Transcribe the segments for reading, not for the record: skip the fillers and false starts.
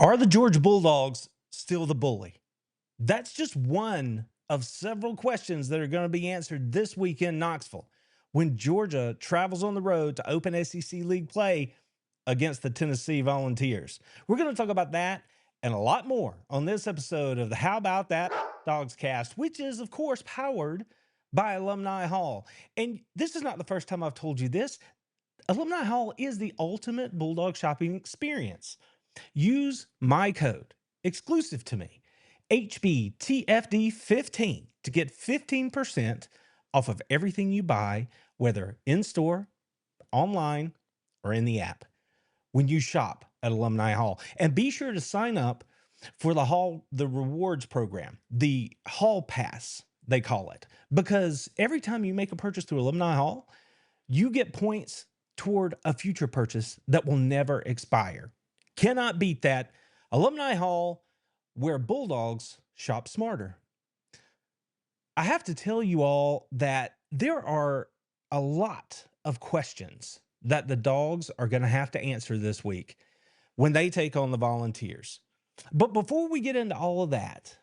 Are the Georgia Bulldogs still the bully? That's just one of several questions that are going to be answered this week in Knoxville when Georgia travels on the road to open SEC League play against the Tennessee Volunteers. We're going to talk about that and a lot more on this episode of the How About That Dogs Cast, which is, of course, powered by Alumni Hall. And this is not the first time I've told you this. Alumni Hall is the ultimate Bulldog shopping experience. Use my code exclusive to me, HBTFD15, to get 15% off of everything you buy, whether in store, online, or in the app when you shop at Alumni Hall. And be sure to sign up for the rewards program, the Hall Pass, they call it, because every time you make a purchase through Alumni Hall, you get points toward a future purchase that will never expire. Cannot beat that. Alumni Hall, where Bulldogs shop smarter. I have to tell you all that there are a lot of questions that the Dogs are going to have to answer this week when they take on the Volunteers. But before we get into all of that,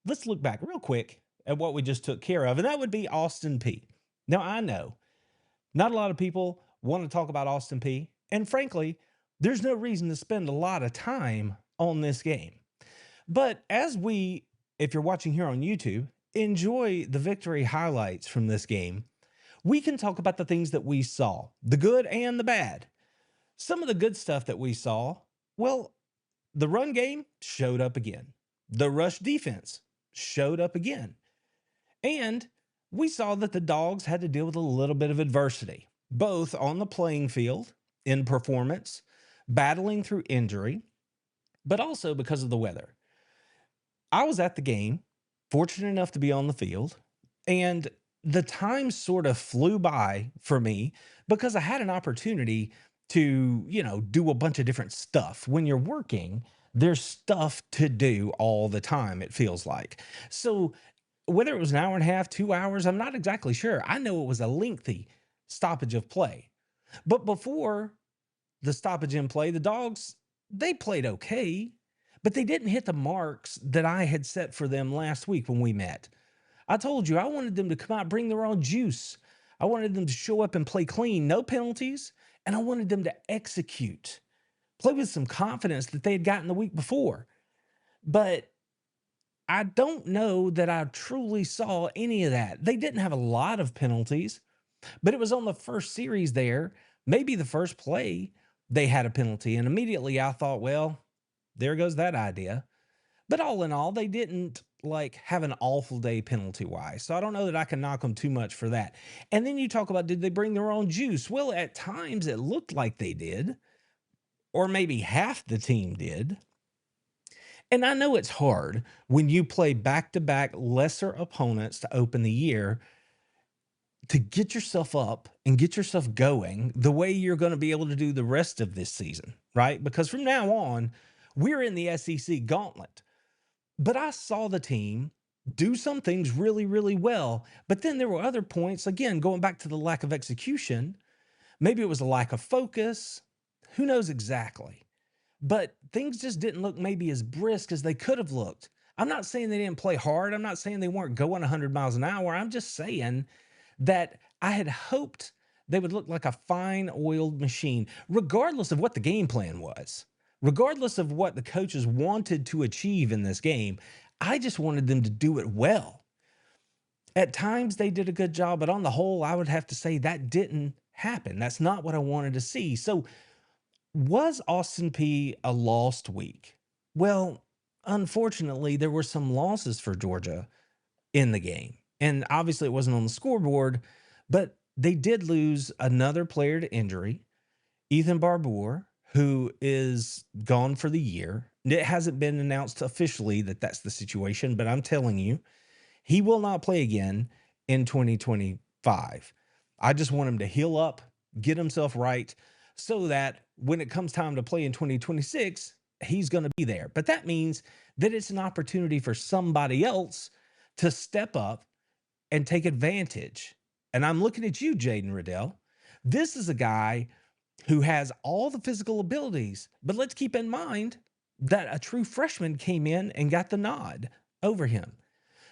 let's look back real quick at what we just took care of, and that would be Austin Peay. Now, I know not a lot of people want to talk about Austin Peay, and frankly, there's no reason to spend a lot of time on this game. But if you're watching here on YouTube, enjoy the victory highlights from this game, we can talk about the things that we saw, the good and the bad. Some of the good stuff that we saw, well, the run game showed up again. The rush defense showed up again. And we saw that the Dogs had to deal with a little bit of adversity, both on the playing field, in performance, battling through injury, but also because of the weather. I was at the game, fortunate enough to be on the field, and the time sort of flew by for me because I had an opportunity to, do a bunch of different stuff. When you're working, there's stuff to do all the time, it feels like. So whether it was an hour and a half, 2 hours, I'm not exactly sure. I know it was a lengthy stoppage of play. But before the stoppage in play, the Dogs, they played okay, but they didn't hit the marks that I had set for them last week when we met. I told you I wanted them to come out, bring their own juice. I wanted them to show up and play clean, no penalties, and I wanted them to execute, play with some confidence that they had gotten the week before. But I don't know that I truly saw any of that. They didn't have a lot of penalties, but it was on the first series there, maybe the first play, they had a penalty. And immediately I thought, well, there goes that idea. But all in all, they didn't have an awful day penalty wise. So I don't know that I can knock them too much for that. And then you talk about, did they bring their own juice? Well, at times it looked like they did, or maybe half the team did. And I know it's hard when you play back-to-back lesser opponents to open the year to get yourself up and get yourself going the way you're going to be able to do the rest of this season, right? Because from now on, we're in the SEC gauntlet. But I saw the team do some things really, really well. But then there were other points, again, going back to the lack of execution. Maybe it was a lack of focus. Who knows exactly? But things just didn't look maybe as brisk as they could have looked. I'm not saying they didn't play hard. I'm not saying they weren't going 100 miles an hour. I'm just saying that I had hoped they would look like a fine-oiled machine, regardless of what the game plan was. Regardless of what the coaches wanted to achieve in this game, I just wanted them to do it well. At times, they did a good job, but on the whole, I would have to say that didn't happen. That's not what I wanted to see. So, was Austin Peay a lost week? Well, unfortunately, there were some losses for Georgia in the game. And obviously, it wasn't on the scoreboard, but they did lose another player to injury, Ethan Barbour, who is gone for the year. It hasn't been announced officially that that's the situation, but I'm telling you, he will not play again in 2025. I just want him to heal up, get himself right, so that when it comes time to play in 2026, he's going to be there. But that means that it's an opportunity for somebody else to step up and take advantage. And I'm looking at you, Jaden Riddell. This is a guy who has all the physical abilities, but let's keep in mind that a true freshman came in and got the nod over him.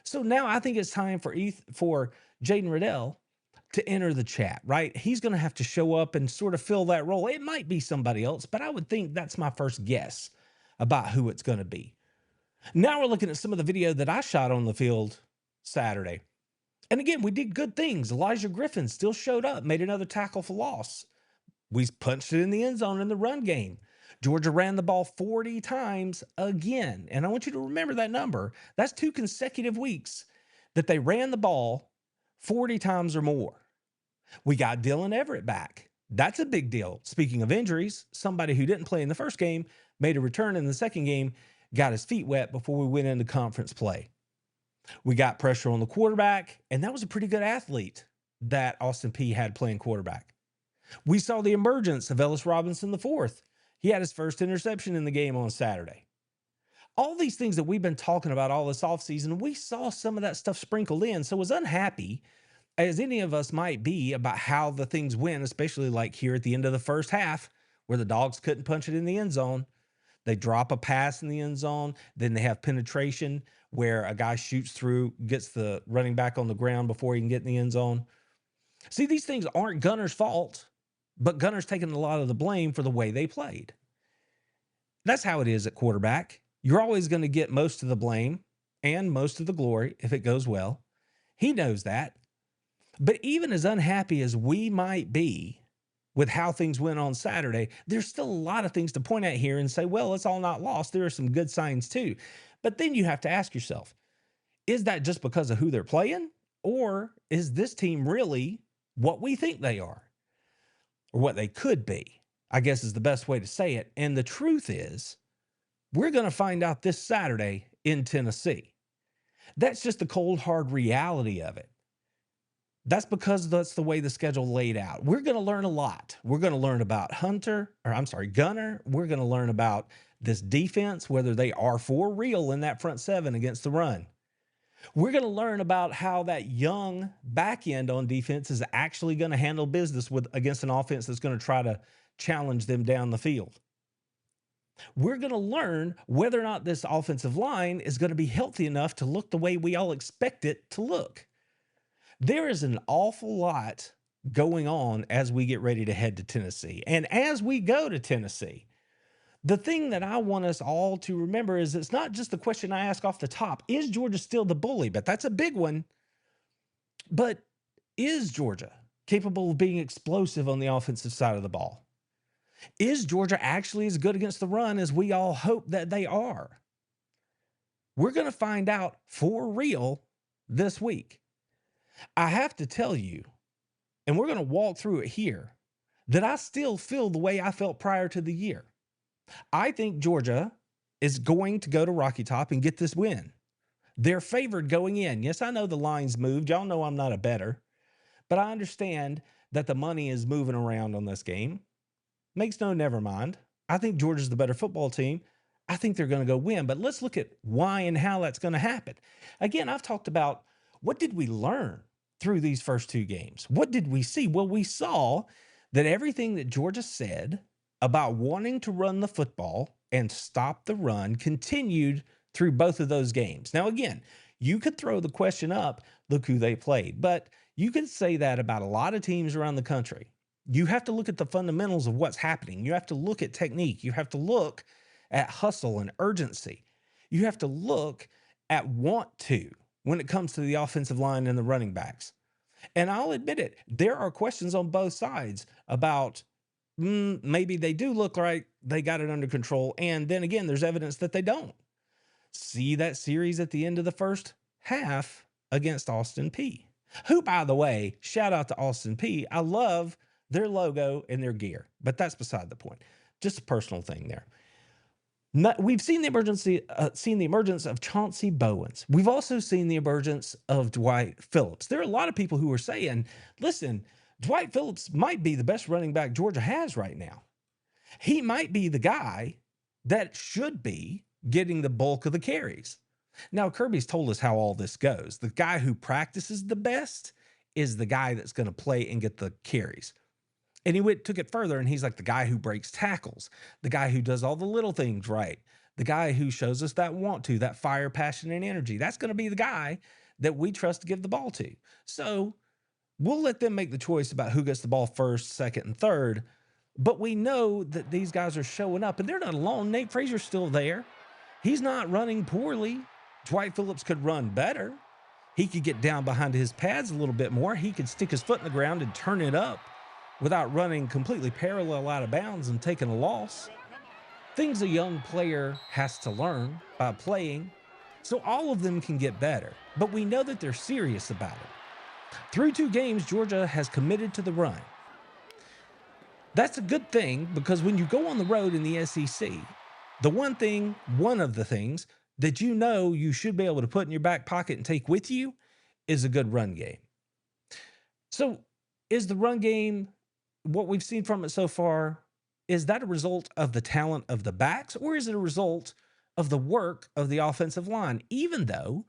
So now I think it's time for Jaden Riddell to enter the chat, right? He's going to have to show up and sort of fill that role. It might be somebody else, but I would think that's my first guess about who it's going to be. Now we're looking at some of the video that I shot on the field Saturday. And again, we did good things. Elijah Griffin still showed up, made another tackle for loss. We punched it in the end zone in the run game. Georgia ran the ball 40 times again. And I want you to remember that number. That's 2 consecutive weeks that they ran the ball 40 times or more. We got Dylan Everett back. That's a big deal. Speaking of injuries, somebody who didn't play in the first game made a return in the second game, got his feet wet before we went into conference play. We got pressure on the quarterback, and that was a pretty good athlete that Austin Peay had playing quarterback. We saw the emergence of Ellis Robinson IV. He had his first interception in the game on Saturday. All these things that we've been talking about all this offseason, we saw some of that stuff sprinkled in. So as unhappy as any of us might be about how the things went, especially like here at the end of the first half, where the Dogs couldn't punch it in the end zone, they drop a pass in the end zone, then they have penetration where a guy shoots through, gets the running back on the ground before he can get in the end zone. See, these things aren't Gunner's fault, but Gunner's taking a lot of the blame for the way they played. That's how it is at quarterback. You're always going to get most of the blame and most of the glory if it goes well. He knows that. But even as unhappy as we might be with how things went on Saturday, there's still a lot of things to point at here and say, well, it's all not lost. There are some good signs too. But then you have to ask yourself, is that just because of who they're playing? Or is this team really what we think they are? Or what they could be, I guess is the best way to say it. And the truth is, we're going to find out this Saturday in Tennessee. That's just the cold, hard reality of it. That's because that's the way the schedule laid out. We're going to learn a lot. We're going to learn about Gunner. We're going to learn about this defense, whether they are for real in that front seven against the run. We're going to learn about how that young back end on defense is actually going to handle business against an offense that's going to try to challenge them down the field. We're going to learn whether or not this offensive line is going to be healthy enough to look the way we all expect it to look. There is an awful lot going on as we get ready to head to Tennessee. And as we go to Tennessee, the thing that I want us all to remember is it's not just the question I ask off the top, is Georgia still the bully? But that's a big one. But is Georgia capable of being explosive on the offensive side of the ball? Is Georgia actually as good against the run as we all hope that they are? We're going to find out for real this week. I have to tell you, and we're going to walk through it here, that I still feel the way I felt prior to the year. I think Georgia is going to go to Rocky Top and get this win. They're favored going in. Yes, I know the line's moved. Y'all know I'm not a bettor, but I understand that the money is moving around on this game. Makes no never mind. I think Georgia's the better football team. I think they're going to go win, but let's look at why and how that's going to happen. Again, I've talked about what did we learn through these first 2 games? What did we see? Well, we saw that everything that Georgia said about wanting to run the football and stop the run continued through both of those games. Now, again, you could throw the question up, look who they played, but you could say that about a lot of teams around the country. You have to look at the fundamentals of what's happening. You have to look at technique. You have to look at hustle and urgency. You have to look at want to when it comes to the offensive line and the running backs. And I'll admit it, there are questions on both sides about maybe they do look like they got it under control. And then again, there's evidence that they don't. See that series at the end of the first half against Austin Peay, who, by the way, shout out to Austin Peay. I love their logo and their gear, but that's beside the point. Just a personal thing there. We've seen the emergence of Chauncey Bowens. We've also seen the emergence of Dwight Phillips. There are a lot of people who are saying, listen, Dwight Phillips might be the best running back Georgia has right now. He might be the guy that should be getting the bulk of the carries. Now, Kirby's told us how all this goes. The guy who practices the best is the guy that's going to play and get the carries. And he took it further, and he's like the guy who breaks tackles, the guy who does all the little things right, the guy who shows us that want to, that fire, passion, and energy. That's going to be the guy that we trust to give the ball to. So we'll let them make the choice about who gets the ball first, second, and third. But we know that these guys are showing up, and they're not alone. Nate Fraser's still there. He's not running poorly. Dwight Phillips could run better. He could get down behind his pads a little bit more. He could stick his foot in the ground and turn it up without running completely parallel out of bounds and taking a loss. Things a young player has to learn by playing. So all of them can get better, but we know that they're serious about it. Through 2 games, Georgia has committed to the run. That's a good thing, because when you go on the road in the SEC, one of the things that you should be able to put in your back pocket and take with you is a good run game. So is the run game, what we've seen from it so far, is that a result of the talent of the backs, or is it a result of the work of the offensive line? Even though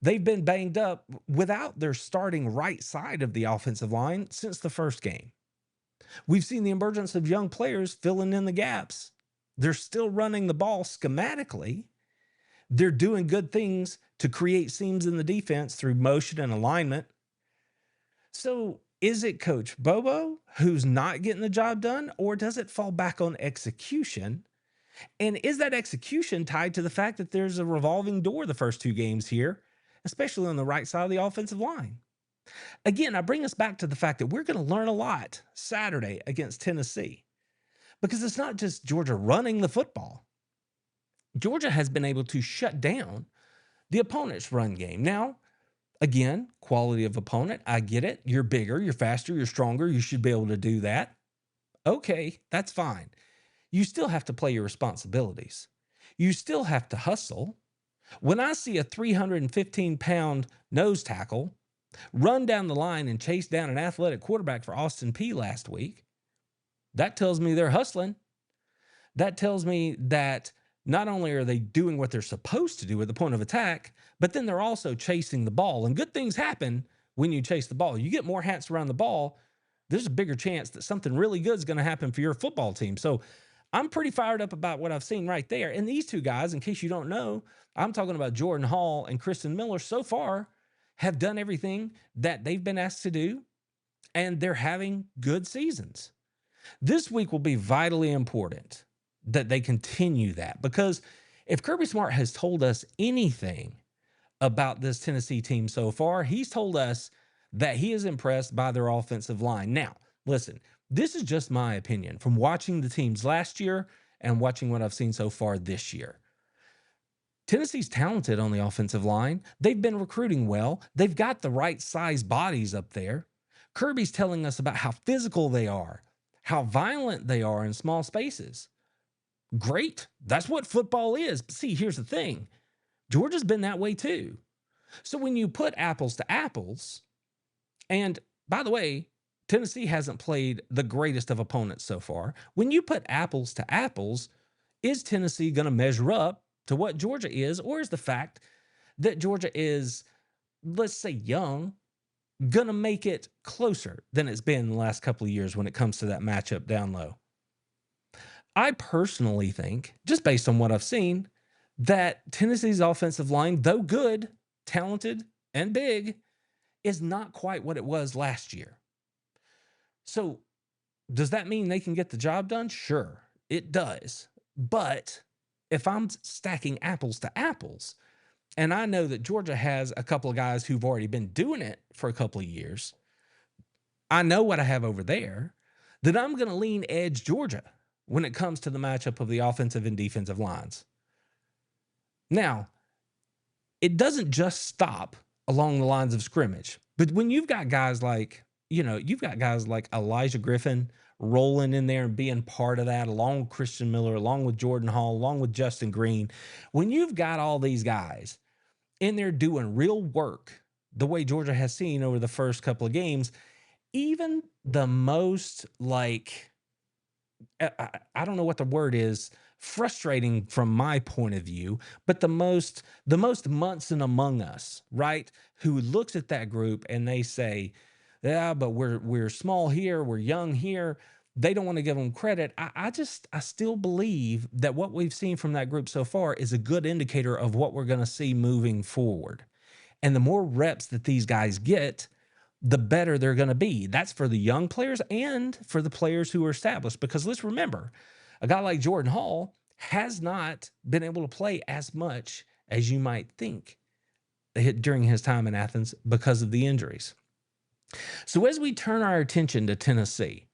they've been banged up without their starting right side of the offensive line since the first game. We've seen the emergence of young players filling in the gaps. They're still running the ball schematically. They're doing good things to create seams in the defense through motion and alignment. So is it Coach Bobo who's not getting the job done, or does it fall back on execution? And is that execution tied to the fact that there's a revolving door the first 2 games here, especially on the right side of the offensive line? Again, I bring us back to the fact that we're going to learn a lot Saturday against Tennessee, because it's not just Georgia running the football. Georgia has been able to shut down the opponent's run game. Now, again, quality of opponent, I get it. You're bigger, you're faster, you're stronger. You should be able to do that. Okay, that's fine. You still have to play your responsibilities. You still have to hustle. When I see a 315-pound nose tackle run down the line and chase down an athletic quarterback for Austin Peay last week, that tells me they're hustling. That tells me that not only are they doing what they're supposed to do at the point of attack, but then they're also chasing the ball. And good things happen when you chase the ball. You get more hats around the ball, there's a bigger chance that something really good is going to happen for your football team. So I'm pretty fired up about what I've seen right there. And these 2 guys, in case you don't know, I'm talking about Jordan Hall and Kristen Miller, so far have done everything that they've been asked to do, and they're having good seasons. This week will be vitally important that they continue that, because if Kirby Smart has told us anything about this Tennessee team so far, he's told us that he is impressed by their offensive line. Now, listen, this is just my opinion from watching the teams last year and watching what I've seen so far this year. Tennessee's talented on the offensive line. They've been recruiting well. They've got the right size bodies up there. Kirby's telling us about how physical they are, how violent they are in small spaces. Great. That's what football is. But see, here's the thing. Georgia's been that way too. So when you put apples to apples, and by the way, Tennessee hasn't played the greatest of opponents so far. When you put apples to apples, is Tennessee going to measure up to what Georgia is, or is the fact that Georgia is, let's say, young, going to make it closer than it's been in the last couple of years when it comes to that matchup down low? I personally think, just based on what I've seen, that Tennessee's offensive line, though good, talented, and big, is not quite what it was last year. So does that mean they can get the job done? Sure, it does. But if I'm stacking apples to apples, and I know that Georgia has a couple of guys who've already been doing it for a couple of years, I know what I have over there, then I'm going to lean edge Georgia when it comes to the matchup of the offensive and defensive lines. Now, it doesn't just stop along the lines of scrimmage, but when you've got guys like, Elijah Griffin rolling in there and being part of that, along with Christian Miller, along with Jordan Hall, along with Justin Green, when you've got all these guys in there doing real work, the way Georgia has seen over the first couple of games, even the most I don't know what the word is, frustrating from my point of view, but the most Munson among us, right? Who looks at that group and they say, yeah, but we're small here, we're young here. they don't want to give them credit. I still believe that what we've seen from that group so far is a good indicator of what we're going to see moving forward. And the more reps that these guys get, the better they're going to be. That's for the young players and for the players who are established. Because let's remember, a guy like Jordan Hall has not been able to play as much as you might think during his time in Athens because of the injuries. So as we turn our attention to Tennessee,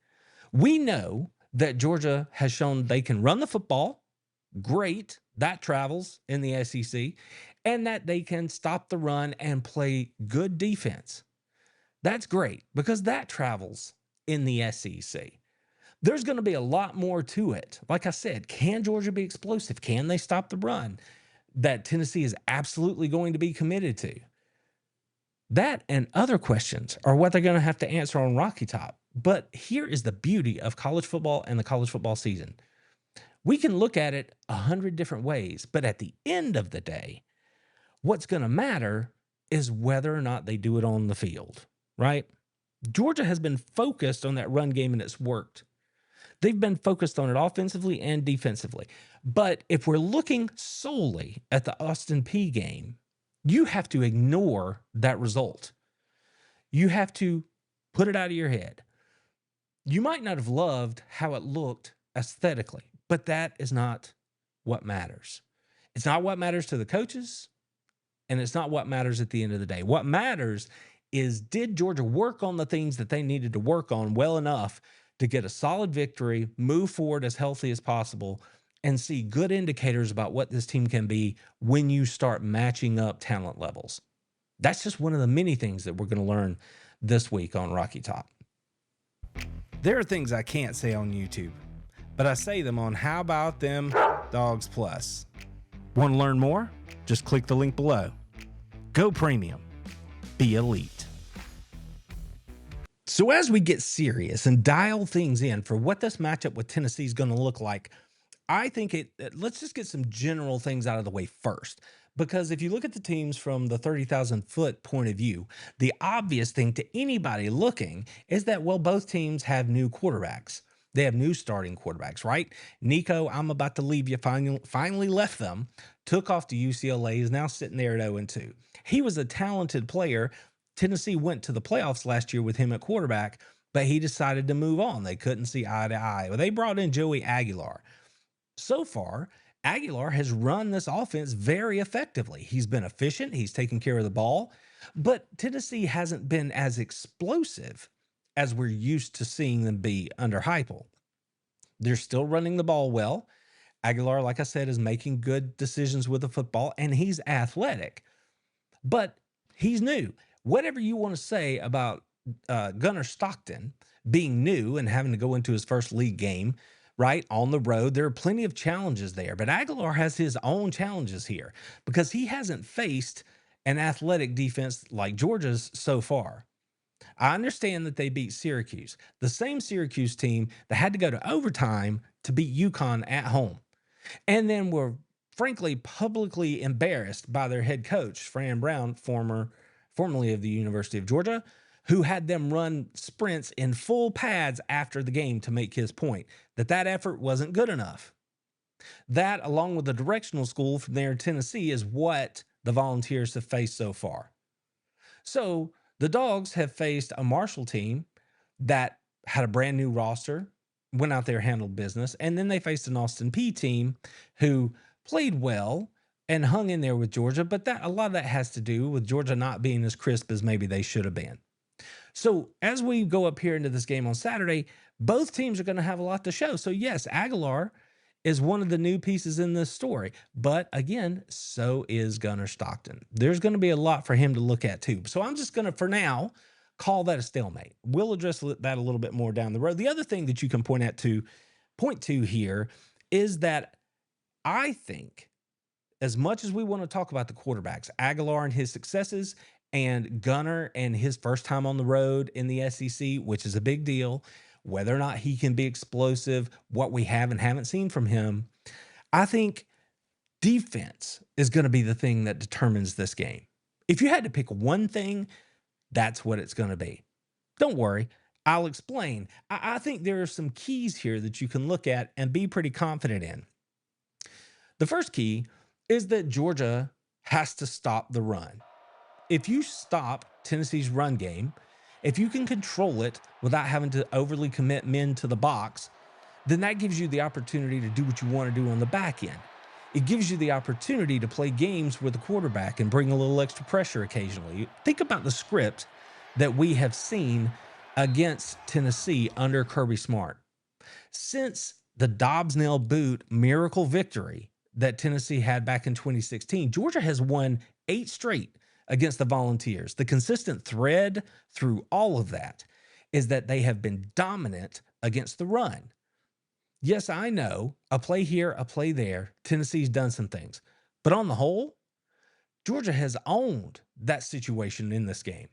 we know that Georgia has shown they can run the football. Great. That travels in the SEC, and that they can stop the run and play good defense. That's great because that travels in the SEC. There's going to be a lot more to it. Like I said, can Georgia be explosive? Can they stop the run? That Tennessee is absolutely going to be committed to. That and other questions are what they're going to have to answer on Rocky Top. But here is the beauty of college football and the college football season. We can look at it 100 different ways, but at the end of the day, what's going to matter is whether or not they do it on the field, right? Georgia has been focused on that run game and it's worked. They've been focused on it offensively and defensively. But if we're looking solely at the Austin Peay game, you have to ignore that result. You have to put it out of your head. You might not have loved how it looked aesthetically, but that is not what matters. It's not what matters to the coaches, and it's not what matters at the end of the day. What matters is, did Georgia work on the things that they needed to work on well enough to get a solid victory, move forward as healthy as possible, and see good indicators about what this team can be when you start matching up talent levels? That's just one of the many things that we're going to learn this week on Rocky Top. There are things I can't say on YouTube, but I say them on How About Them Dawgs Plus. Want to learn more? Just click the link below. Go premium. Be elite. So as we get serious and dial things in for what this matchup with Tennessee is going to look like, I think let's just get some general things out of the way first. Because if you look at the teams from the 30,000 foot point of view, the obvious thing to anybody looking is that, well, both teams have new quarterbacks. They have new starting quarterbacks, right? Nico, I'm about to leave you, finally left them, took off to UCLA, is now sitting there at 0-2. He was a talented player. Tennessee went to the playoffs last year with him at quarterback, but he decided to move on. They couldn't see eye to eye. Well, they brought in Joey Aguilar. So far, Aguilar has run this offense very effectively. He's been efficient. He's taken care of the ball, but Tennessee hasn't been as explosive as we're used to seeing them be under Heupel. They're still running the ball well. Aguilar, like I said, is making good decisions with the football, and he's athletic, but he's new. Whatever you want to say about Gunnar Stockton being new and having to go into his first league game, right, on the road, there are plenty of challenges there. But Aguilar has his own challenges here because he hasn't faced an athletic defense like Georgia's so far. I understand that they beat Syracuse, the same Syracuse team that had to go to overtime to beat UConn at home, and then were frankly publicly embarrassed by their head coach, Fran Brown, formerly of the University of Georgia, who had them run sprints in full pads after the game to make his point that effort wasn't good enough. That, along with the directional school from there in Tennessee, is what the Volunteers have faced so far. So the Dogs have faced a Marshall team that had a brand new roster, went out there, handled business, and then they faced an Austin Peay team who played well and hung in there with Georgia, but a lot of that has to do with Georgia not being as crisp as maybe they should have been. So as we go up here into this game on Saturday, both teams are going to have a lot to show. So yes, Aguilar is one of the new pieces in this story, but again, so is Gunnar Stockton. There's going to be a lot for him to look at too. So I'm just going to, for now, call that a stalemate. We'll address that a little bit more down the road. The other thing that you can point to here is that I think, as much as we want to talk about the quarterbacks, Aguilar and his successes, and Gunnar and his first time on the road in the SEC, which is a big deal, whether or not he can be explosive, what we have and haven't seen from him, I think defense is going to be the thing that determines this game. If you had to pick one thing, that's what it's going to be. Don't worry. I'll explain. I think there are some keys here that you can look at and be pretty confident in. The first key is that Georgia has to stop the run. If you stop Tennessee's run game, if you can control it without having to overly commit men to the box, then that gives you the opportunity to do what you want to do on the back end. It gives you the opportunity to play games with the quarterback and bring a little extra pressure occasionally. Think about the script that we have seen against Tennessee under Kirby Smart. Since the Dobbs nail boot miracle victory that Tennessee had back in 2016, Georgia has won 8 straight against the Volunteers. The consistent thread through all of that is that they have been dominant against the run. Yes, I know, a play here, a play there, Tennessee's done some things. But on the whole, Georgia has owned that situation in this game.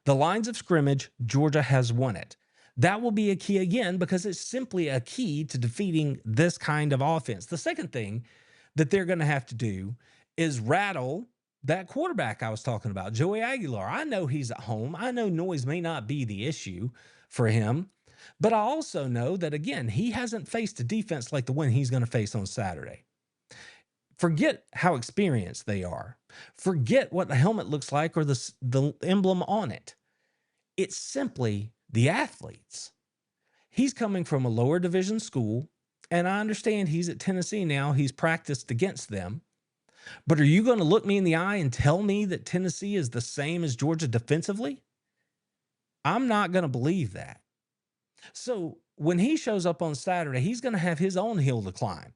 The lines of scrimmage, Georgia has won it. That will be a key again because it's simply a key to defeating this kind of offense. The second thing that they're going to have to do is rattle that quarterback I was talking about, Joey Aguilar. I know he's at home. I know noise may not be the issue for him, but I also know that, again, he hasn't faced a defense like the one he's going to face on Saturday. Forget how experienced they are. Forget what the helmet looks like or the emblem on it. It's simply the athletes. He's coming from a lower division school, and I understand he's at Tennessee now. He's practiced against them. But are you going to look me in the eye and tell me that Tennessee is the same as Georgia defensively? I'm not going to believe that. So when he shows up on Saturday, he's going to have his own hill to climb.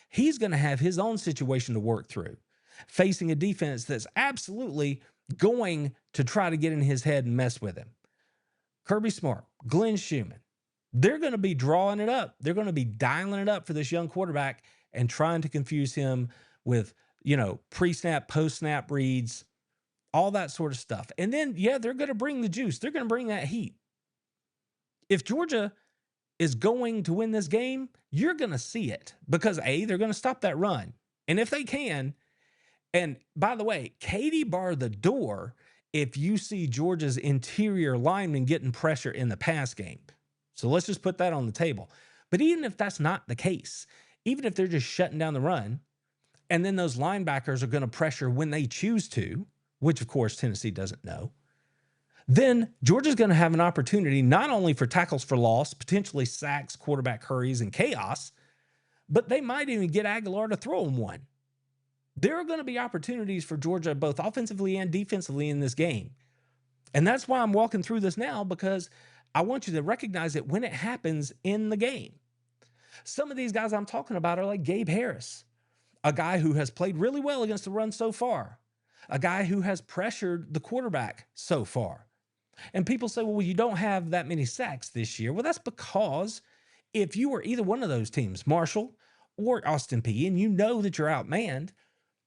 He's going to have his own situation to work through, facing a defense that's absolutely going to try to get in his head and mess with him. Kirby Smart, Glenn Schumann, they're going to be drawing it up. They're going to be dialing it up for this young quarterback and trying to confuse him with, pre-snap, post-snap reads, all that sort of stuff. And then, they're going to bring the juice. They're going to bring that heat. If Georgia is going to win this game, you're going to see it because they're going to stop that run. And if they can, and by the way, Katie barred the door if you see Georgia's interior linemen getting pressure in the pass game. So let's just put that on the table. But even if that's not the case, even if they're just shutting down the run, and then those linebackers are going to pressure when they choose to, which of course Tennessee doesn't know, then Georgia's going to have an opportunity not only for tackles for loss, potentially sacks, quarterback hurries, and chaos, but they might even get Aguilar to throw them one. There are going to be opportunities for Georgia both offensively and defensively in this game. And that's why I'm walking through this now, because I want you to recognize it when it happens in the game. Some of these guys I'm talking about are like Gabe Harris, a guy who has played really well against the run so far, a guy who has pressured the quarterback so far. And people say, well, you don't have that many sacks this year. Well, that's because if you were either one of those teams, Marshall or Austin Peay, and you know that you're outmanned,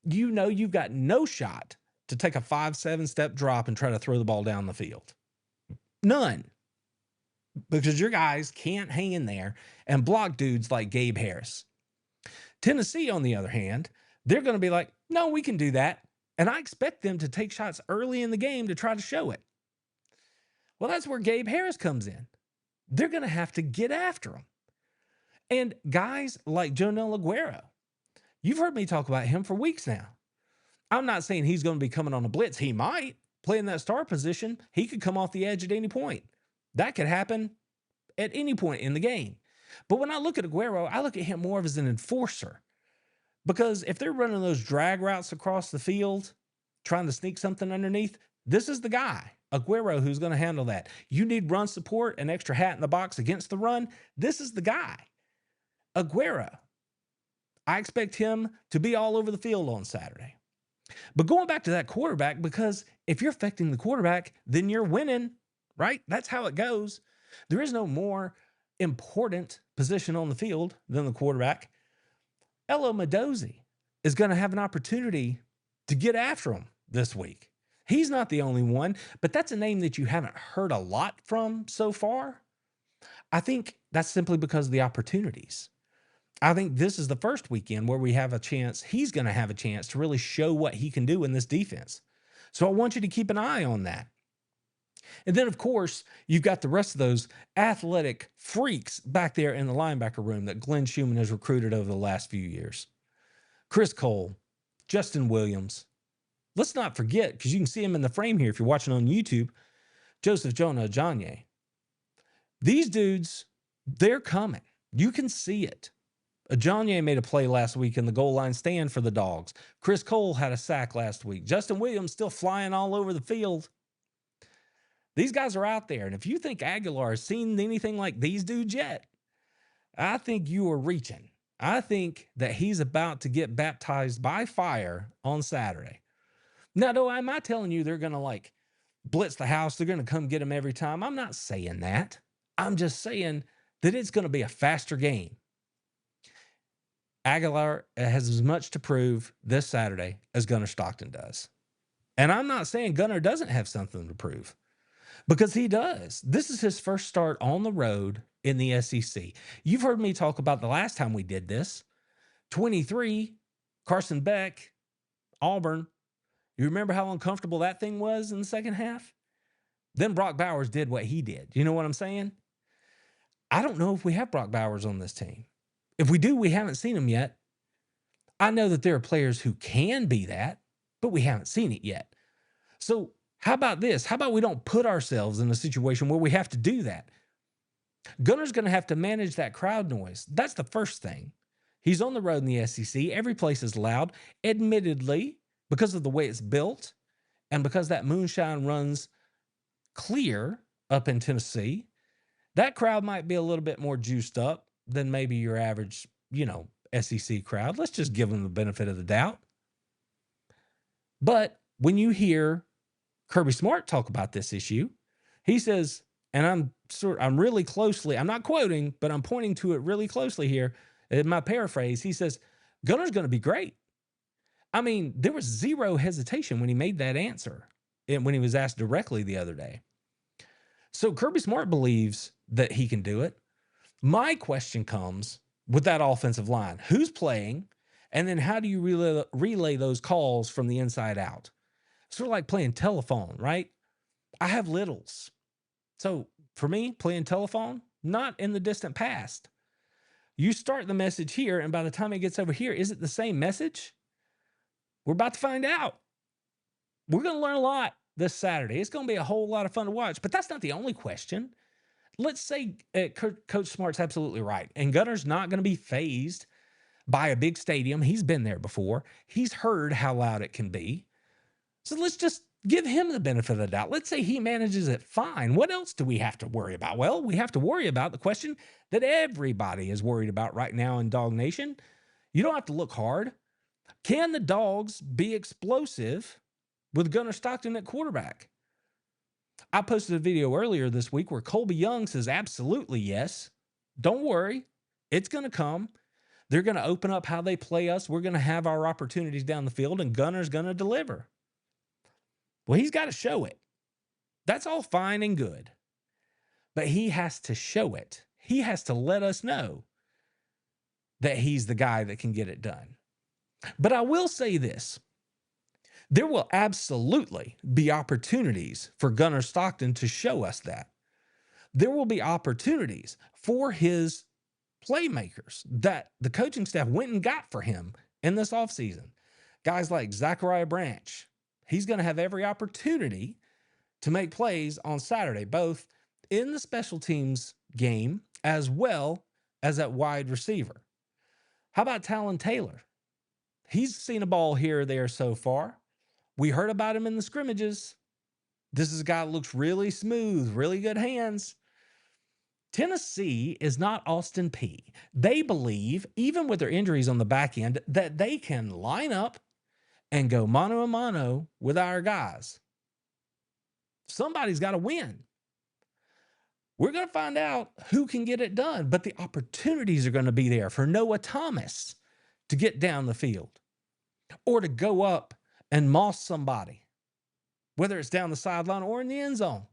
you know you've got no shot to take a 5-7 step drop and try to throw the ball down the field. None. Because your guys can't hang in there and block dudes like Gabe Harris. Tennessee, on the other hand, they're going to be like, no, we can do that. And I expect them to take shots early in the game to try to show it. Well, that's where Gabe Harris comes in. They're going to have to get after him. And guys like Jonel Aguero, you've heard me talk about him for weeks now. I'm not saying he's going to be coming on a blitz. He might play in that star position. He could come off the edge at any point. That could happen at any point in the game. But when I look at Aguero, I look at him more as an enforcer. Because if they're running those drag routes across the field, trying to sneak something underneath, this is the guy, Aguero, who's going to handle that. You need run support, an extra hat in the box against the run. This is the guy, Aguero. I expect him to be all over the field on Saturday. But going back to that quarterback, because if you're affecting the quarterback, then you're winning, right? That's how it goes. There is no more important position on the field than the quarterback. Elo Mendoza is going to have an opportunity to get after him this week. He's not the only one, but that's a name that you haven't heard a lot from so far. I think that's simply because of the opportunities. I think this is the first weekend where we have a chance, he's going to have a chance to really show what he can do in this defense. So I want you to keep an eye on that. And then, of course, you've got the rest of those athletic freaks back there in the linebacker room that Glenn Schumann has recruited over the last few years. Chris Cole, Justin Williams. Let's not forget, because you can see him in the frame here if you're watching on YouTube, Joseph Jonah Ajanye. These dudes, they're coming. You can see it. Ajanye made a play last week in the goal line stand for the Dawgs. Chris Cole had a sack last week. Justin Williams still flying all over the field. These guys are out there. And if you think Aguilar has seen anything like these dudes yet, I think you are reaching. I think that he's about to get baptized by fire on Saturday. Now, though, am I telling you they're going to like blitz the house? They're going to come get him every time? I'm not saying that. I'm just saying that it's going to be a faster game. Aguilar has as much to prove this Saturday as Gunnar Stockton does. And I'm not saying Gunnar doesn't have something to prove, because he does. This is his first start on the road in the SEC. You've heard me talk about the last time we did this. 23, Carson Beck, Auburn. You remember how uncomfortable that thing was in the second half? Then Brock Bowers did what he did. You know what I'm saying? I don't know if we have Brock Bowers on this team. If we do, we haven't seen him yet. I know that there are players who can be that, but we haven't seen it yet. So how about this? How about we don't put ourselves in a situation where we have to do that? Gunnar's going to have to manage that crowd noise. That's the first thing. He's on the road in the SEC. Every place is loud. Admittedly, because of the way it's built and because that moonshine runs clear up in Tennessee, that crowd might be a little bit more juiced up than maybe your average, SEC crowd. Let's just give them the benefit of the doubt. But when you hear Kirby Smart talk about this issue, he says, and I'm really closely, I'm not quoting, but I'm pointing to it really closely here in my paraphrase. He says, Gunnar's going to be great. I mean, there was zero hesitation when he made that answer and when he was asked directly the other day. So Kirby Smart believes that he can do it. My question comes with that offensive line. Who's playing? And then how do you relay those calls from the inside out? Sort of like playing telephone, right? I have littles. So for me, playing telephone, not in the distant past. You start the message here, and by the time it gets over here, is it the same message? We're about to find out. We're going to learn a lot this Saturday. It's going to be a whole lot of fun to watch, but that's not the only question. Let's say Coach Smart's absolutely right, and Gunnar's not going to be fazed by a big stadium. He's been there before. He's heard how loud it can be. So let's just give him the benefit of the doubt. Let's say he manages it fine. What else do we have to worry about? Well, we have to worry about the question that everybody is worried about right now in Dog Nation. You don't have to look hard. Can the Dogs be explosive with Gunnar Stockton at quarterback? I posted a video earlier this week where Colby Young says absolutely yes. Don't worry. It's going to come. They're going to open up how they play us. We're going to have our opportunities down the field, and Gunnar's going to deliver. Well, he's got to show it. That's all fine and good. But he has to show it. He has to let us know that he's the guy that can get it done. But I will say this. There will absolutely be opportunities for Gunnar Stockton to show us that. There will be opportunities for his playmakers that the coaching staff went and got for him in this offseason. Guys like Zachariah Branch. He's going to have every opportunity to make plays on Saturday, both in the special teams game as well as at wide receiver. How about Talon Taylor? He's seen a ball here or there so far. We heard about him in the scrimmages. This is a guy that looks really smooth, really good hands. Tennessee is not Austin Peay. They believe, even with their injuries on the back end, that they can line up and go mano a mano with our guys. Somebody's got to win. We're going to find out who can get it done, but the opportunities are going to be there for Noah Thomas to get down the field or to go up and moss somebody, whether it's down the sideline or in the end zone.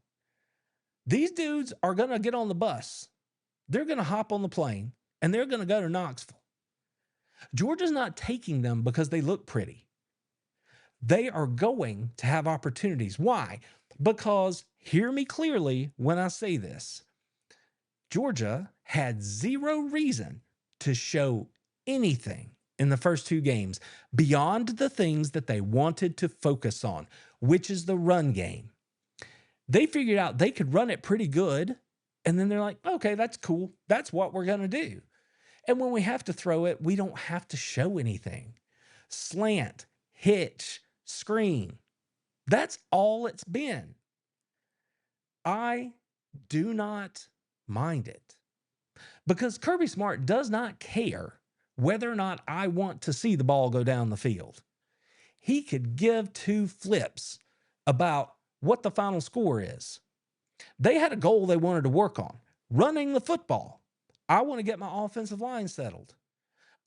These dudes are going to get on the bus. They're going to hop on the plane, and they're going to go to Knoxville. Georgia's not taking them because they look pretty. They are going to have opportunities. Why? Because, hear me clearly when I say this, Georgia had zero reason to show anything in the first two games beyond the things that they wanted to focus on, which is the run game. They figured out they could run it pretty good. And then they're like, okay, that's cool. That's what we're going to do. And when we have to throw it, we don't have to show anything. Slant, hitch, screen. That's all it's been. I do not mind it because Kirby Smart does not care whether or not I want to see the ball go down the field. He could give two flips about what the final score is. They had a goal they wanted to work on, running the football. I want to get my offensive line settled.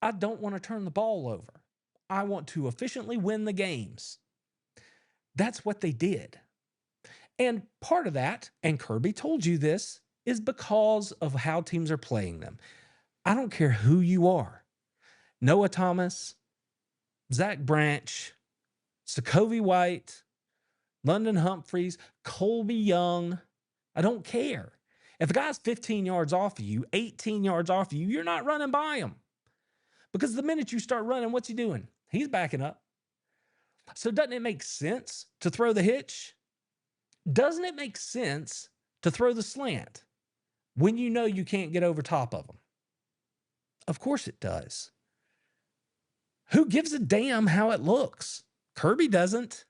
I don't want to turn the ball over. I want to efficiently win the games. That's what they did. And part of that, and Kirby told you this, is because of how teams are playing them. I don't care who you are. Noah Thomas, Zach Branch, Sokovie White, London Humphreys, Colby Young. I don't care. If a guy's 15 yards off of you, 18 yards off of you, you're not running by him. Because the minute you start running, what's he doing? He's backing up. So doesn't it make sense to throw the hitch? Doesn't it make sense to throw the slant when you know you can't get over top of them? Of course it does. Who gives a damn how it looks? Kirby doesn't.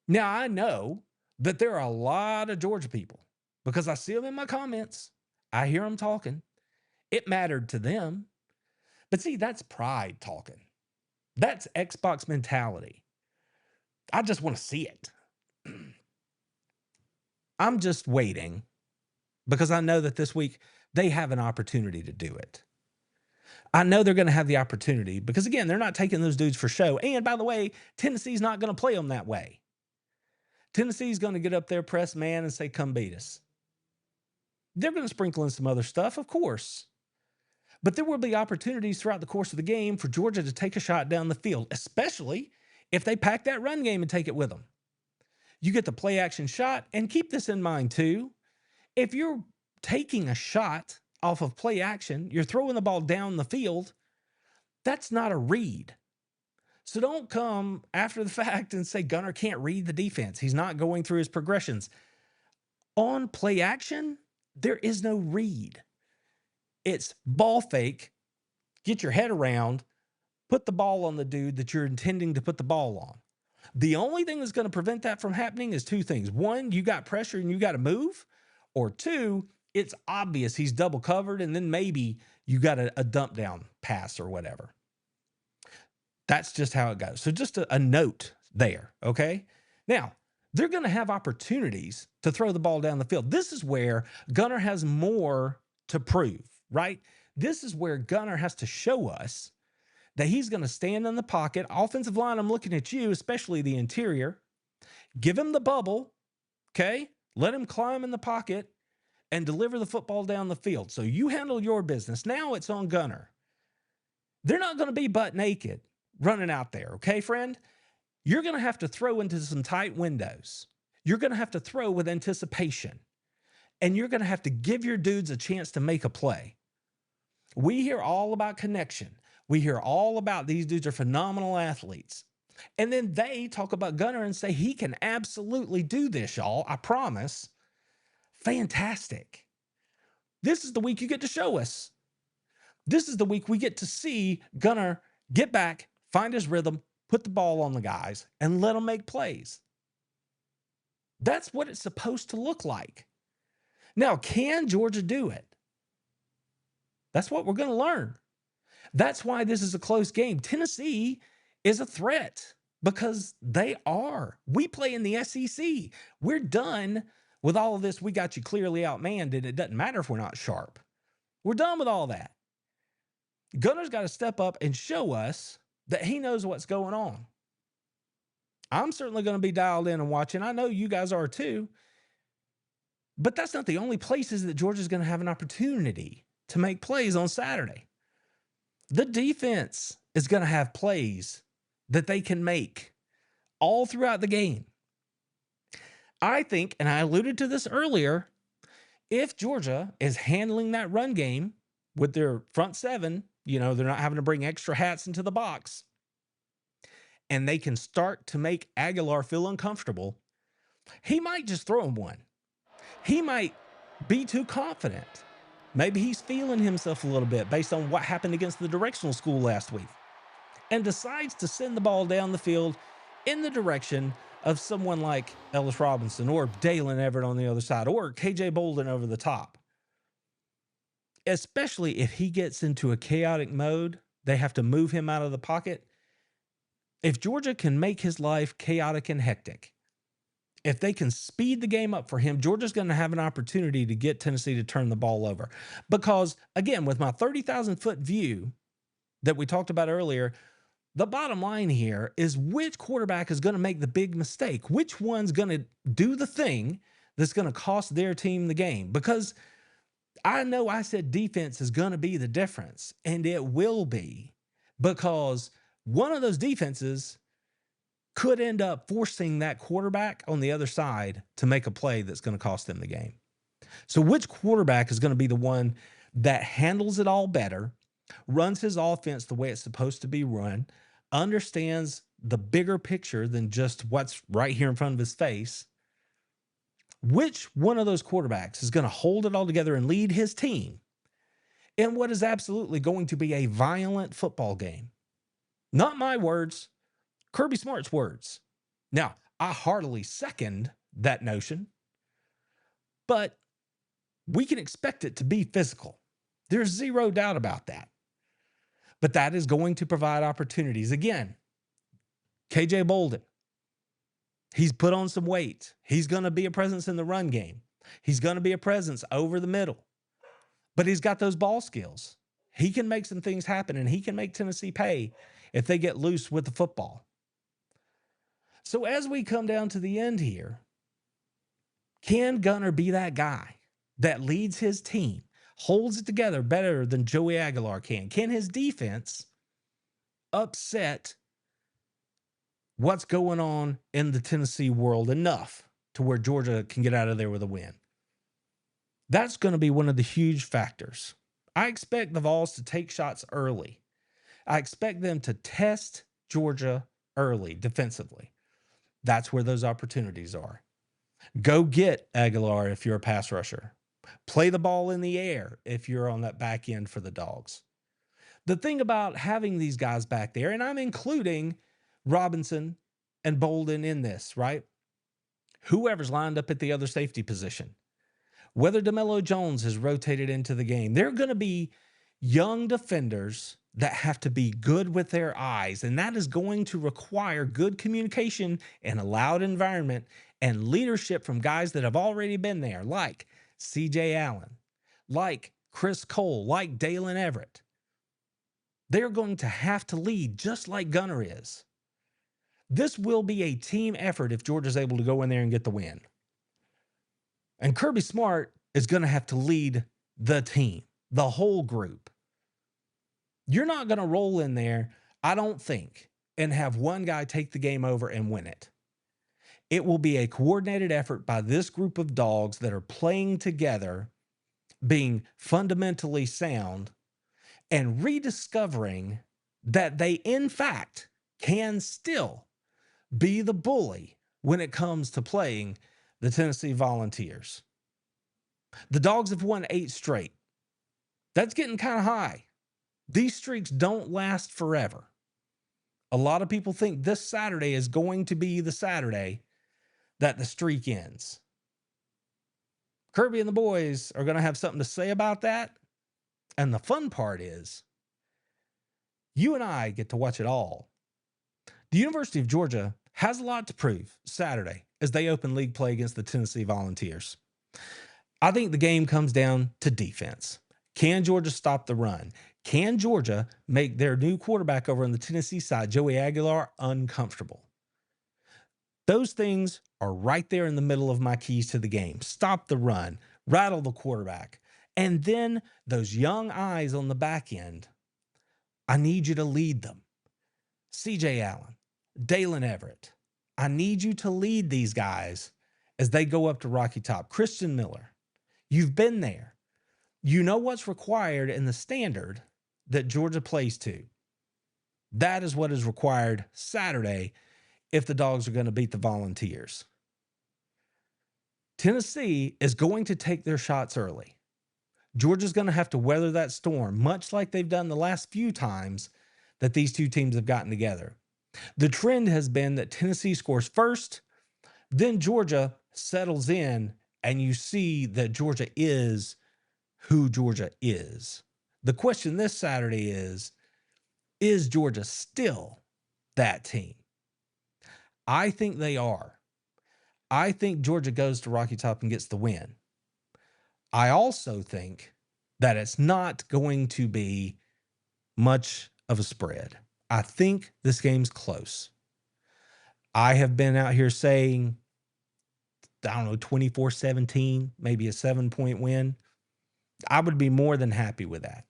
Now, I know that there are a lot of Georgia people because I see them in my comments. I hear them talking. It mattered to them. But see, that's pride talking. That's Xbox mentality. I just want to see it. I'm just waiting because I know that this week they have an opportunity to do it. I know they're going to have the opportunity because, again, they're not taking those dudes for show. And by the way, Tennessee's not going to play them that way. Tennessee's going to get up there, press man, and say, come beat us. They're going to sprinkle in some other stuff, of course. But there will be opportunities throughout the course of the game for Georgia to take a shot down the field, especially if they pack that run game and take it with them. You get the play action shot, and keep this in mind too. If you're taking a shot off of play action, you're throwing the ball down the field, that's not a read. So don't come after the fact and say Gunnar can't read the defense. He's not going through his progressions. On play action, there is no read. It's ball fake, get your head around, put the ball on the dude that you're intending to put the ball on. The only thing that's going to prevent that from happening is two things. One, you got pressure and you got to move. Or two, it's obvious he's double covered and then maybe you got a dump down pass or whatever. That's just how it goes. So just a note there, okay? Now, they're going to have opportunities to throw the ball down the field. This is where Gunnar has more to prove, right? This is where Gunnar has to show us that he's going to stand in the pocket. Offensive line, I'm looking at you, especially the interior. Give him the bubble, okay? Let him climb in the pocket and deliver the football down the field. So you handle your business. Now it's on Gunnar. They're not going to be butt naked running out there, okay, friend? You're going to have to throw into some tight windows. You're going to have to throw with anticipation. And you're going to have to give your dudes a chance to make a play. We hear all about connection. We hear all about these dudes are phenomenal athletes. And then they talk about Gunnar and say he can absolutely do this, y'all. I promise. Fantastic. This is the week you get to show us. This is the week we get to see Gunnar get back, find his rhythm, put the ball on the guys, and let them make plays. That's what it's supposed to look like. Now, can Georgia do it? That's what we're going to learn. That's why this is a close game. Tennessee is a threat because they are. We play in the SEC. We're done with all of this. We got you clearly outmanned, and it doesn't matter if we're not sharp. We're done with all that. Gunnar's got to step up and show us that he knows what's going on. I'm certainly going to be dialed in and watching. I know you guys are too. But that's not the only places that Georgia's going to have an opportunity to make plays on Saturday. The defense is going to have plays that they can make all throughout the game. I think, and I alluded to this earlier, if Georgia is handling that run game with their front seven, they're not having to bring extra hats into the box, and they can start to make Aguilar feel uncomfortable, he might just throw him one. He might be too confident. Maybe he's feeling himself a little bit based on what happened against the directional school last week, and decides to send the ball down the field in the direction of someone like Ellis Robinson or Dalen Everett on the other side or KJ Bolden over the top. Especially if he gets into a chaotic mode, they have to move him out of the pocket. If Georgia can make his life chaotic and hectic, if they can speed the game up for him, Georgia's going to have an opportunity to get Tennessee to turn the ball over. Because, again, with my 30,000-foot view that we talked about earlier, the bottom line here is which quarterback is going to make the big mistake? Which one's going to do the thing that's going to cost their team the game? Because I know I said defense is going to be the difference, and it will be, because one of those defenses could end up forcing that quarterback on the other side to make a play that's going to cost them the game. So which quarterback is going to be the one that handles it all better, runs his offense the way it's supposed to be run, understands the bigger picture than just what's right here in front of his face? Which one of those quarterbacks is going to hold it all together and lead his team in what is absolutely going to be a violent football game? Not my words, Kirby Smart's words. Now, I heartily second that notion, but we can expect it to be physical. There's zero doubt about that. But that is going to provide opportunities. Again, KJ Bolden, he's put on some weight. He's going to be a presence in the run game. He's going to be a presence over the middle. But he's got those ball skills. He can make some things happen, and he can make Tennessee pay if they get loose with the football. So as we come down to the end here, can Gunner be that guy that leads his team, holds it together better than Joey Aguilar can? Can his defense upset what's going on in the Tennessee world enough to where Georgia can get out of there with a win? That's going to be one of the huge factors. I expect the Vols to take shots early. I expect them to test Georgia early defensively. That's where those opportunities are. Go get Aguilar if you're a pass rusher. Play the ball in the air if you're on that back end for the Dogs. The thing about having these guys back there, and I'm including Robinson and Bolden in this, right? Whoever's lined up at the other safety position, whether DeMello Jones has rotated into the game, they're going to be young defenders that have to be good with their eyes, and that is going to require good communication in a loud environment and leadership from guys that have already been there, like CJ Allen, like Chris Cole, like Dalen Everett. They're going to have to lead just like Gunner is. This will be a team effort if Georgia's able to go in there and get the win. And Kirby Smart is going to have to lead the team, the whole group. You're not going to roll in there, I don't think, and have one guy take the game over and win it. It will be a coordinated effort by this group of dogs that are playing together, being fundamentally sound, and rediscovering that they, in fact, can still be the bully when it comes to playing the Tennessee Volunteers. The Dogs have won 8 straight. That's getting kind of high. These streaks don't last forever. A lot of people think this Saturday is going to be the Saturday that the streak ends. Kirby and the boys are going to have something to say about that. And the fun part is, you and I get to watch it all. The University of Georgia has a lot to prove Saturday as they open league play against the Tennessee Volunteers. I think the game comes down to defense. Can Georgia stop the run? Can Georgia make their new quarterback over on the Tennessee side, Joey Aguilar, uncomfortable? Those things are right there in the middle of my keys to the game. Stop the run, rattle the quarterback, and then those young eyes on the back end, I need you to lead them. CJ Allen, Dalen Everett, I need you to lead these guys as they go up to Rocky Top. Christian Miller, you've been there. You know what's required in the standard that Georgia plays to. That is what is required Saturday if the Dogs are going to beat the Volunteers. Tennessee is going to take their shots early. Georgia's going to have to weather that storm, much like they've done the last few times that these two teams have gotten together. The trend has been that Tennessee scores first, then Georgia settles in, and you see that Georgia is who Georgia is. The question this Saturday is Georgia still that team? I think they are. I think Georgia goes to Rocky Top and gets the win. I also think that it's not going to be much of a spread. I think this game's close. I have been out here saying, 24-17, maybe a 7-point win. I would be more than happy with that.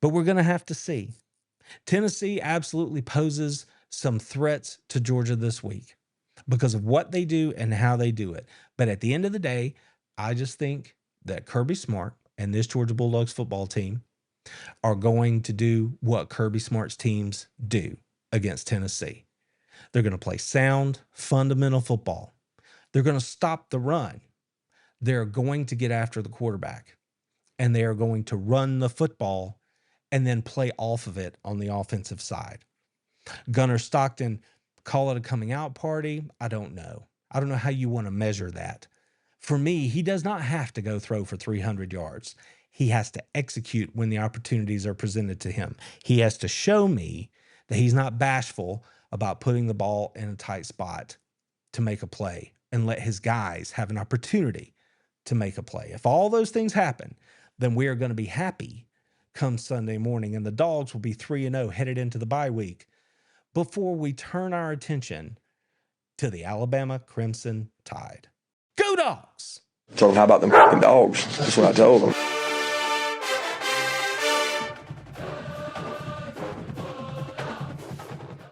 But we're going to have to see. Tennessee absolutely poses some threats to Georgia this week because of what they do and how they do it. But at the end of the day, I just think that Kirby Smart and this Georgia Bulldogs football team are going to do what Kirby Smart's teams do against Tennessee. They're going to play sound, fundamental football. They're going to stop the run. They're going to get after the quarterback, and they are going to run the football and then play off of it on the offensive side. Gunnar Stockton, call it a coming out party. I don't know. I don't know how you want to measure that. For me, he does not have to go throw for 300 yards. He has to execute when the opportunities are presented to him. He has to show me that he's not bashful about putting the ball in a tight spot to make a play and let his guys have an opportunity to make a play. If all those things happen, then we are going to be happy come Sunday morning, and the Dogs will be 3-0 headed into the bye week before we turn our attention to the Alabama Crimson Tide. Go Dogs! Told them, how about them fucking dogs? That's what I told them.